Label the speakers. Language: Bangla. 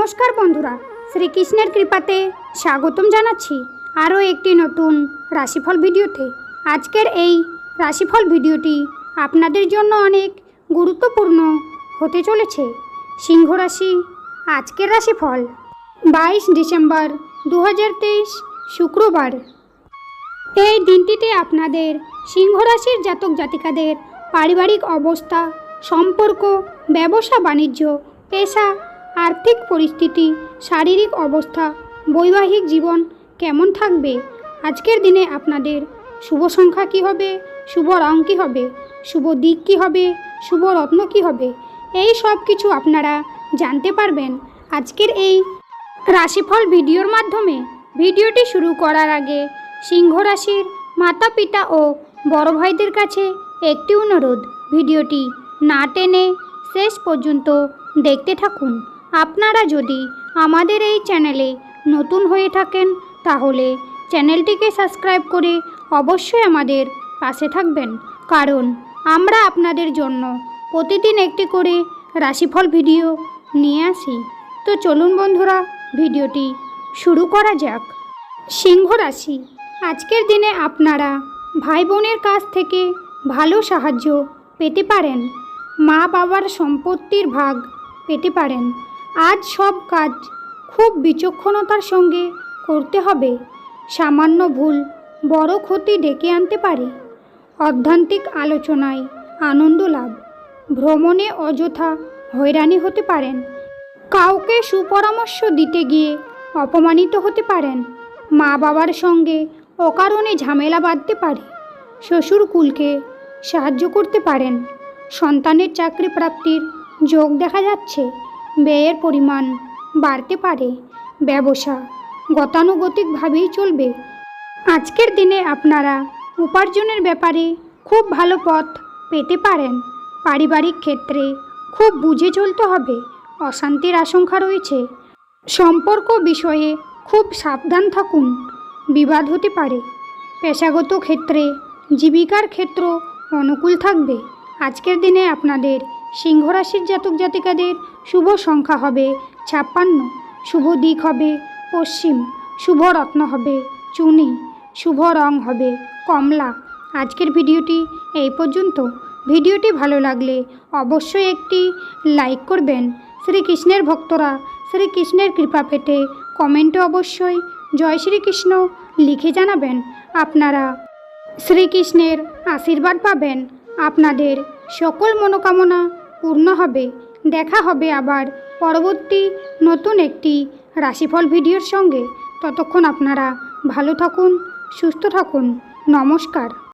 Speaker 1: নমস্কার বন্ধুরা, শ্রীকৃষ্ণের কৃপাতে স্বাগতম জানাচ্ছি আরও একটি নতুন রাশিফল ভিডিওতে। আজকের এই রাশিফল ভিডিওটি আপনাদের জন্য অনেক গুরুত্বপূর্ণ হতে চলেছে। সিংহ রাশি, আজকের রাশিফল 22 ডিসেম্বর 2023 শুক্রবার। এই দিনটিতে আপনাদের সিংহ রাশির জাতক জাতিকাদের পারিবারিক অবস্থা, সম্পর্ক, ব্যবসা বাণিজ্য, পেশা, আর্থিক পরিস্থিতি, শারীরিক অবস্থা, বৈবাহিক জীবন কেমন থাকবে। আজকের দিনে আপনাদের শুভ সংখ্যা কী হবে, শুভ রং কী হবে, শুভ দিক কী হবে, শুভ রত্ন কী হবে, এই সব কিছু আপনারা জানতে পারবেন আজকের এই রাশিফল ভিডিওর মাধ্যমে। ভিডিওটি শুরু করার আগে সিংহ রাশির মাতা পিতা ও বড় ভাইদের কাছে একটি অনুরোধ, ভিডিওটি না টেনে শেষ পর্যন্ত দেখতে থাকুন। আপনারা যদি আমাদের এই চ্যানেলে নতুন হয়ে থাকেন তাহলে চ্যানেলটিকে সাবস্ক্রাইব করে অবশ্যই আমাদের পাশে থাকবেন, কারণ আমরা আপনাদের জন্য প্রতিদিন একটি করে রাশিফল ভিডিও নিয়ে আসি। তো চলুন বন্ধুরা, ভিডিওটি শুরু করা যাক। সিংহ রাশি, আজকের দিনে আপনারা ভাই বোনের কাছ থেকে ভালো সাহায্য পেতে পারেন। মা বাবার সম্পত্তির ভাগ পেতে পারেন। আজ সব কাজ খুব বিচক্ষণতার সঙ্গে করতে হবে। সামান্য ভুল বড় ক্ষতি ডেকে আনতে পারে। অধ্যাত্মিক আলোচনায় আনন্দ লাভ। ভ্রমণে অযথা হয়রানি হতে পারেন। কাউকে সুপরামর্শ দিতে গিয়ে অপমানিত হতে পারেন। মা বাবার সঙ্গে অকারণে ঝামেলা বাঁধতে পারে। শ্বশুরকুলকে সাহায্য করতে পারেন। সন্তানের চাকরি প্রাপ্তির যোগ দেখা যাচ্ছে। ব্যয়ের পরিমাণ বাড়তে পারে। ব্যবসা গতানুগতিকভাবেই চলবে। আজকের দিনে আপনারা উপার্জনের ব্যাপারে খুব ভালো পথ পেতে পারেন। পারিবারিক ক্ষেত্রে খুব বুঝে চলতে হবে। অশান্তির আশঙ্কা রয়েছে। সম্পর্ক বিষয়ে খুব সাবধান থাকুন, বিবাদ হতে পারে। পেশাগত ক্ষেত্রে জীবিকার ক্ষেত্র অনুকূল থাকবে। আজকের দিনে আপনাদের সিংহ রাশির জাতক জাতিকাদের শুভ সংখ্যা হবে 56, শুভ দিক হবে পশ্চিম, শুভ রত্ন হবে চুনি, শুভ রং হবে কমলা। আজকের ভিডিওটি এই পর্যন্ত। ভিডিওটি ভালো লাগলে অবশ্যই একটি লাইক করবেন। শ্রীকৃষ্ণের ভক্তরা শ্রীকৃষ্ণের কৃপা পেতে কমেন্টে অবশ্যই জয় শ্রীকৃষ্ণ লিখে জানাবেন। আপনারা শ্রীকৃষ্ণের আশীর্বাদ পাবেন। আপনাদের সকল মনোকামনা পূর্ণ হবে। দেখা হবে আবার পরবর্তী নতুন একটি রাশিফল ভিডিওর সঙ্গে। ততক্ষণ আপনারা ভালো থাকুন, সুস্থ থাকুন। নমস্কার।